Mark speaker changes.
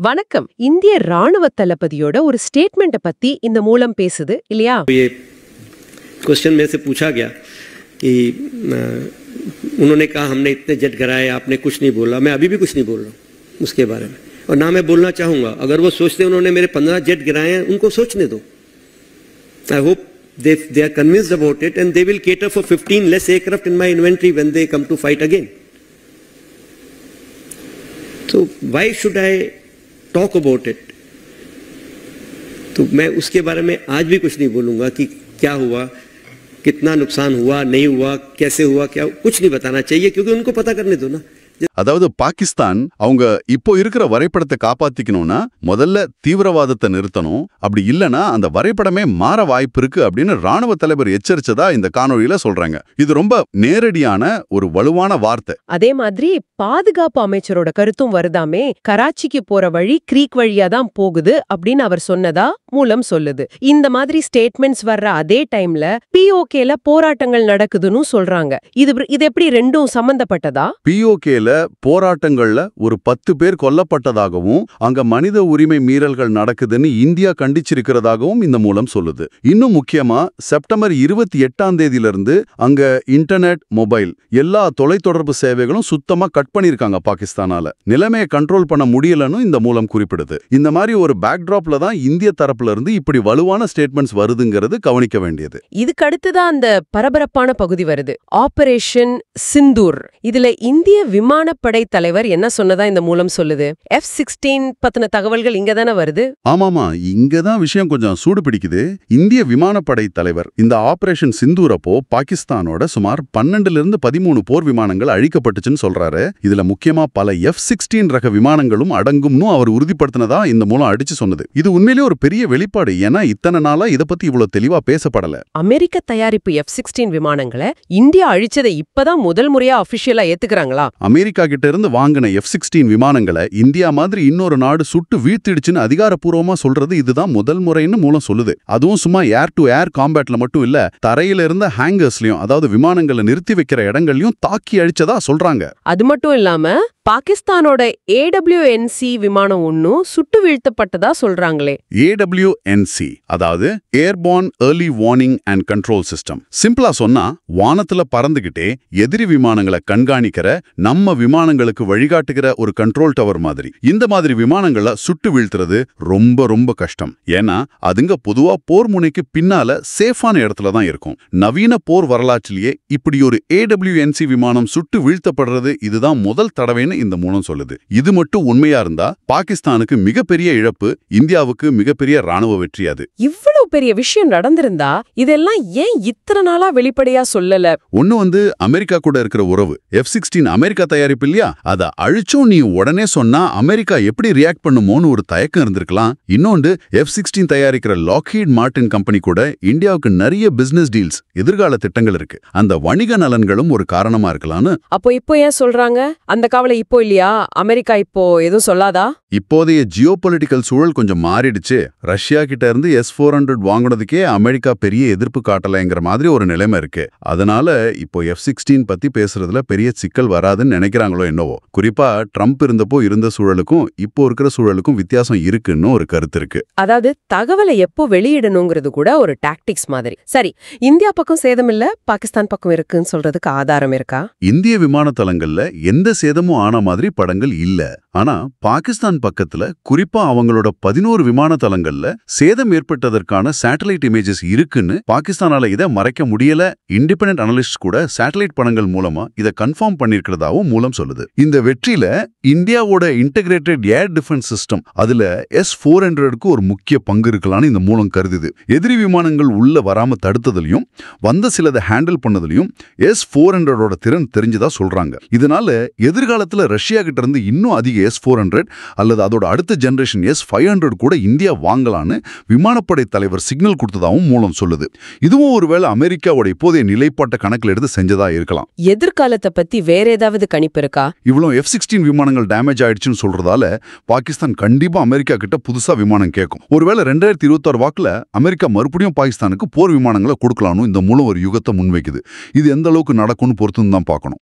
Speaker 1: வணக்கம். இந்திய ராணுவ தளபதியோட ஒரு ஸ்டேட்மெண்ட்ட பத்தி இந்த மூலம் பேசுது இல்லையா?
Speaker 2: ये क्वेश्चन में से पूछा गया कि उन्होंने कहा हमने इतने जेट गिराए, आपने कुछ नहीं बोला। मैं अभी भी कुछ नहीं बोल रहा हूँ उसके बारे में, और ना मैं बोलना चाहूँगा। अगर वो सोचते उन्होंने मेरे 15 जेट गिराए हैं, उनको सोचने दो। I hope they are convinced about it and they will cater for 15 less aircraft in my inventory when they come to fight again. So why should I talk about it? तो मैं उसके बारे में आज भी कुछ नहीं बोलूँगा कि क्या हुआ, कितना नुकसान हुआ, नहीं हुआ, कैसे हुआ, क्या कुछ नहीं बताना चाहिए, क्योंकि उनको पता करने दो ना।
Speaker 3: அதாவது பாகிஸ்தான் அவங்க இப்போ இருக்கிற வரைபடத்தை காப்பாத்திக்கணும்னா முதல்ல தீவிரவாதத்தை நிறுத்தணும், அப்படி இல்லனா அந்த வரைபடமே மாற வாய்ப்பு இருக்கு அப்படின்னு ராணுவ தலைவர் எச்சரிச்சதா இந்த காணொளியில சொல்றாங்க. இது ரொம்ப நேரடியான ஒரு வலுவான வார்த்தை.
Speaker 1: அதே மாதிரி பாதுகாப்பு அமைச்சரோட கருத்தும் வருதாமே, கராச்சிக்கு போற வழி கிரீக் வழியா தான் போகுது அப்படின்னு அவர் சொன்னதா மூலம் சொல்லுது. இந்த மாதிரி ஸ்டேட்மெண்ட்ஸ் வர்ற அதே டைம்ல பிஓகேல போராட்டங்கள் நடக்குதுன்னு சொல்றாங்க. இது எப்படி ரெண்டும் சம்பந்தப்பட்டதா?
Speaker 3: பிஓகேல போராட்டங்கள்ல ஒரு 10 பேர் கொல்லப்பட்டதாகவும் அங்க மனித உரிமை மீறல்கள் நடக்குதுன்னு இந்தியா கண்டிச்சிருக்கிறதாகவும் இந்த மூலம் சொல்லுது. இன்னும் முக்கியமா செப்டம்பர் 28ஆம் தேதியிலிருந்து அங்க இன்டர்நெட், மொபைல் எல்லா தொலைத்தொடர்பு சேவைகளும் சுத்தமா கட் பண்ணிருக்காங்க பாகிஸ்தானால. நிலைமையை கண்ட்ரோல் பண்ண முடியலன்னு இந்த மூலம் குறிப்பிடுது. இந்த மாதிரி ஒரு பேக்டிராப்ல தான் இந்திய தரப்புல இருந்து இப்படி வலுவான ஸ்டேட்மெண்ட்ஸ் வருதுங்கிறது கவனிக்க வேண்டியது.
Speaker 1: இதுக்கு அடுத்துதான் அந்த பரபரப்பான பகுதி வருது, ஆபரேஷன் சிந்தூர். இதுல இந்திய விமானப்படை தலைவர் என்ன சொன்னதா இந்த மூலம் சொல்லுது? F-16 பத்தின தகவல்கள் இங்க தானே வருது.
Speaker 3: ஆமாமா, இங்கதான் விஷயம் கொஞ்சம் சூடு பிடிக்குது. இந்திய விமானப்படை தலைவர் இந்த ஆபரேஷன் சிந்தூர் அப்போ பாகிஸ்தானோட சுமார் 12லிருந்து 13 போர் விமானங்கள் அழிக்கப்பட்டுச்சுன்னு சொல்றாரு. இதுல முக்கியமா பல F-16 ரக விமானங்களும் அடங்கும்னு அவர் உறுதிப்படுத்தினதா இந்த மூலம் அடிச்சு சொன்னது. இது உண்மையிலேயே ஒரு பெரிய வெளிப்பாடு. ஏன்னா இத்தனை நாளா இத பத்தி இவ்வளவு தெளிவா பேசப்படல.
Speaker 1: அமெரிக்க தயாரிப்பு F-16 விமானங்களை இந்தியா அழிச்சதை இப்பதான் முதல் முறையா அபிஷியலா ஏத்துக்கிறாங்களா?
Speaker 3: அமெரிக்கா கிட்ட இருந்து வாங்கின F-16 விமானங்களை இந்தியா மாதிரி இன்னொரு நாடு சுட்டு வீழ்த்திடுச்சுன்னு அதிகாரப்பூர்வமா சொல்றது இதுதான் முதல் முறைன்னு மூலம் சொல்லுது. அதுவும் சும்மா ஏர் டு ஏர் காம்பேட்ல மட்டும் இல்ல, தரையில இருந்த ஹேங்கர்ஸ்லயும், அதாவது விமானங்களை நிறுத்தி வைக்கிற இடங்களையும் தாக்கி அழிச்சதா சொல்றாங்க.
Speaker 1: அது மட்டும் இல்லாம பாகிஸ்தானோட AWNC விமானம் ஒன்னும் சுட்டு வீழ்த்தப்பட்டதா சொல்றாங்களே.
Speaker 3: AWNC அதாவது airborne early warning and control system. சிம்பிளா சொன்னா வானத்துல பறந்துகிட்டே எதிரி விமானங்களை கண்காணிக்கிற, நம்ம விமானங்களுக்கு வழிகாட்டுகிற ஒரு கண்ட்ரோல் டவர் மாதிரி. இந்த மாதிரி விமானங்களை சுட்டு வீழ்த்துறது ரொம்ப ரொம்ப கஷ்டம். ஏன்னா அதுங்க பொதுவா போர் முனைக்கு பின்னால சேஃபான இடத்துல தான் இருக்கும். நவீன போர் வரலாற்றிலேயே இப்படி ஒரு AWNC விமானம் சுட்டு வீழ்த்தப்படுறது இதுதான் முதல் தடவைன்னு இந்த மூலம் சொல்லுது. இது மட்டும் உண்மையா இருந்தா பாகிஸ்தானுக்கு மிகப்பெரிய இழப்பு, இந்தியாவுக்கு மிகப்பெரிய ராணுவ வெற்றி. அது
Speaker 1: இவ்வளவு பெரிய விஷயம் நடந்திருந்தா இதெல்லாம் ஏன் இத்தனை நாளா வெளிப்படையா சொல்லல?
Speaker 3: ஒண்ணு அமெரிக்கா கூட இருக்கிற உறவு. F-16 அமெரிக்கா தயாரிப்பு இல்லையா, அத அழிச்சும் நீ உடனே சொன்னா அமெரிக்கா எப்படி ரியாக்ட் பண்ணுமோன்னு ஒரு தயக்கம் இருந்திருக்கலாம். இன்னொன்று, F-16 தயாரிக்கிற லாக்ஹீட் மார்டின் கம்பெனி கூட இந்தியாவுக்கு நிறைய பிசினஸ் டீல்ஸ், எதிர்கால திட்டங்கள் இருக்கு. அந்த வணிக நலன்களும் ஒரு காரணமா இருக்கலாம்னு.
Speaker 1: அப்போ இப்போ ஏன் சொல்றாங்க? அந்த கவலை இப்போ இல்லையா? அமெரிக்கா இப்போ எதுவும் சொல்லாதா?
Speaker 3: இப்போதைய ஜியோபொலிட்டிக்கல் சூழல் கொஞ்சம் மாறிடுச்சு. ரஷ்யா கிட்ட இருந்து S-400 வாங்குனதுக்கே அமெரிக்கா பெரிய எதிர்ப்பு காட்டலைங்கிற மாதிரி ஒரு நிலைமை இருக்கு. அதனால இப்போ F-16 பத்தி பேசுறதுல பெரிய சிக்கல் வராதுன்னு நினைக்கிறாங்களோ என்னவோ. குறிப்பா ட்ரம்ப் இருந்தப்போ இருந்த சூழலுக்கும் இப்போ இருக்கிற சூழலுக்கும் வித்தியாசம் இருக்குன்னு ஒரு கருத்து இருக்கு.
Speaker 1: அதாவது தகவலை எப்போ வெளியிடணுங்கிறது கூட ஒரு டாக்டிக்ஸ் மாதிரி. சரி, இந்தியா பக்கம் சேதம் இல்ல, பாகிஸ்தான் பக்கம் இருக்குன்னு சொல்றதுக்கு ஆதாரம் இருக்கா?
Speaker 3: இந்திய விமான தளங்கள்ல எந்த சேதமும் ஆன மாதிரி படங்கள் இல்ல. ஆனா பாகிஸ்தான் பக்கத்துல குறிப்பா அவங்களோட 11 விமான தளங்கள்ல சேதம் ஏற்பட்டதற்கான சேட்டலைட் இமேஜஸ் இருக்குன்னு பாகிஸ்தானால இதை மறைக்க முடியல. இண்டிபெண்டன்ட் அனலிஸ்ட் கூட சேட்டலைட் படங்கள் மூலமா இதை கன்ஃபார்ம் பண்ணிருக்கிறதாவும் மூலம் சொல்லுது. இந்த வெற்றியில இந்தியாவோட இன்டகிரேட்டட் ஏர் டிஃபென்ஸ் சிஸ்டம், அதுல S-400க்கு ஒரு முக்கிய பங்கு இருக்கலாம்னு இந்த மூலம் கருதுது. எதிரி விமானங்கள் உள்ள வராம தடுத்ததுலயும் வந்த சிலதை ஹேண்டில் பண்ணதுலயும் S-400ஓட திறன் தெரிஞ்சதா சொல்றாங்க. இதனால எதிர்காலத்துல ரஷ்யா கிட்ட இருந்து இன்னும் அதிக S-400 அல்லது அதோட அடுத்த ஜெனரேஷன் S-500 கூட இந்தியா வாங்கலான்னு விமானப்படை தலைவர் சிக்னல் கொடுத்ததாகவும் மூலம் சொல்லுது. இதுவும் ஒருவேளை அமெரிக்காவோட இப்போதைய நிலைப்பாட்டை கணக்கில் எடுத்து செஞ்சதா இருக்கலாம்.
Speaker 1: எதிர்காலத்தை பத்தி வேற ஏதாவது கணிப்பு இருக்கா?
Speaker 3: இவ்வளவு F-16 விமானங்கள் டேமேஜ் ஆயிடுச்சுன்னு சொல்றதால பாகிஸ்தான் கண்டிப்பா அமெரிக்கா கிட்ட புதுசா விமானம் கேட்கும். ஒருவேளை 2026 வாக்குல அமெரிக்கா மறுபடியும் பாகிஸ்தானுக்கு போர் விமானங்களை கொடுக்கலாம்னு இந்த மூலம் ஒரு யுகத்தை முன்வைக்குது. இது எந்த அளவுக்கு நடக்கும்னு பொறுத்து தான் பார்க்கணும்.